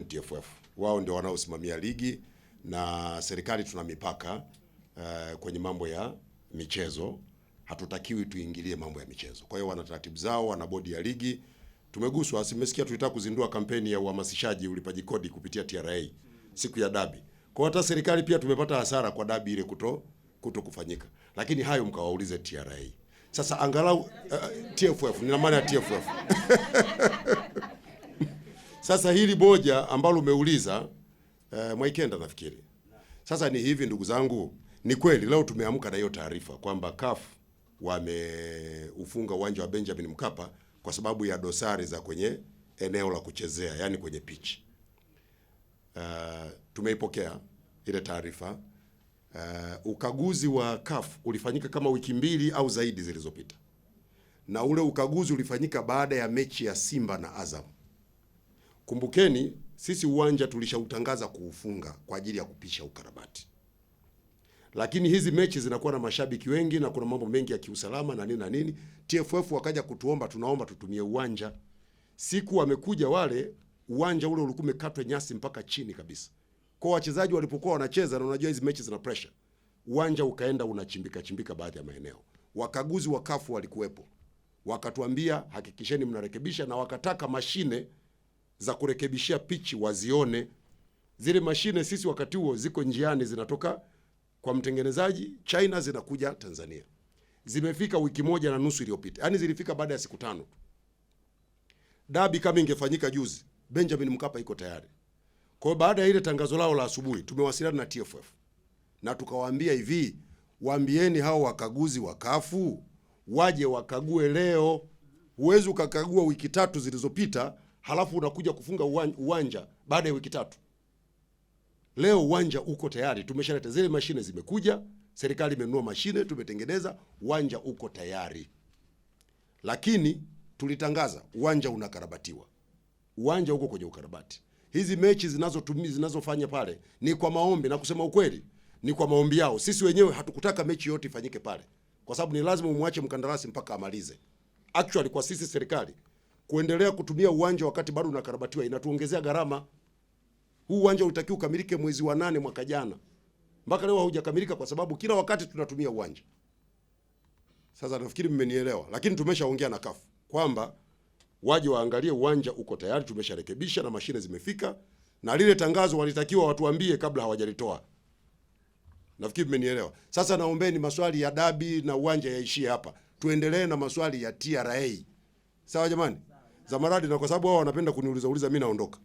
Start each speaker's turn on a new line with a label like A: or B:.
A: TFF. Wao ndio wanaosimamia ligi na serikali tuna mipaka kwenye mambo ya michezo. Hatutakiwi tuingilie mambo ya michezo. Kwa hiyo wana taratibu zao, wana bodi ya ligi. Tumeguswa, simesikia tulitaka kuzindua kampeni ya uhamasishaji ulipaji kodi kupitia TRA siku ya dabi. Kwa hata serikali pia tumepata hasara kwa dabi ile kuto kufanyika. Lakini hayo mkawaulize TRA. Sasa angalau TFF, nina maana ya TFF. Sasa hili moja ambalo umeuliza Mwaikenda nafikiri. Sasa ni hivi ndugu zangu, ni kweli leo tumeamka na hiyo taarifa kwamba CAF wameufunga uwanja wa Benjamin Mkapa kwa sababu ya dosari za kwenye eneo la kuchezea, yani kwenye pitch. Tumeipokea ile taarifa. Ukaguzi wa CAF ulifanyika kama wiki 2 au zaidi zilizopita. Na ule ukaguzi ulifanyika baada ya mechi ya Simba na Azam. Kumbukeni, sisi uwanja tulishautangaza kuufunga kwa ajili ya kupisha ukarabati. Lakini hizi mechi zinakuwa na mashabiki wengi na kuna mambo mengi ya kiusalama na nini na nini. TFF wakaja kutuomba, tunaomba tutumie uwanja. Siku wamekuja wale, uwanja ule ulikuwa umekatwa nyasi mpaka chini kabisa. Kwa wachezaji walipokuwa wanacheza, na unajua hizi mechi zina pressure, uwanja ukaenda unachimbika baadhi ya maeneo. Wakaguzi wa CAF walikuwepo. Wakatuambia hakikisheni mnarekebisha, na wakataka mashine za kurekebishia pichi wazione. Zile mashine sisi wakati huo ziko njiani, zinatoka kwa mtengenezaji China zinakuja Tanzania. Zimefika wiki 1.5 iliyopita. Yaani zilifika baada ya siku 5. Dabi kama ingefanyika juzi, Benjamin Mkapa iko tayari. Kwa baada ya ile tangazo lao la asubuhi, tumewasiliana na TFF. Na tukawaambia hivi, waambieni hao wakaguzi wa CAF waje wakague leo. Huwezi ukakagua wiki 3 zilizopita, halafu unakuja kufunga uwanja baada ya wiki 3. Leo uwanja uko tayari, tumeshaleta zile mashine, zimekuja, serikali imenunua mashine, tumetengeneza, uwanja uko tayari. Lakini tulitangaza uwanja unakarabatiwa. Uwanja uko kwenye ukarabati. Hizi mechi zinazofanya pale ni kwa maombi, na kusema ukweli ni kwa maombi yao. Sisi wenyewe hatukutaka mechi yote ifanyike pale, kwa sababu ni lazima umwache mkandarasi mpaka amalize. Actually kwa sisi serikali kuendelea kutumia uwanja wakati bado unakarabatiwa inatuongezea gharama. Huu uwanja utakiwa ukamilike mwezi wa 8 mwaka jana. Mpaka leo haujakamilika kwa sababu kila wakati tunatumia uwanja. Sasa nafikiri mmenielewa, lakini tumeshaongea na CAF kwamba waje waangalie uwanja uko tayari, tumesharekebisha na mashine zimefika, na lile tangazo walitakiwa watuambie kabla hawajalitoa. Nafikiri mmenielewa. Sasa naombeni maswali ya dabi na uwanja yaishie hapa. Tuendelee na maswali ya TRA. Sawa jamani? Za maradi, na kwa sababu wao wanapenda kuniuliza mimi naondoka.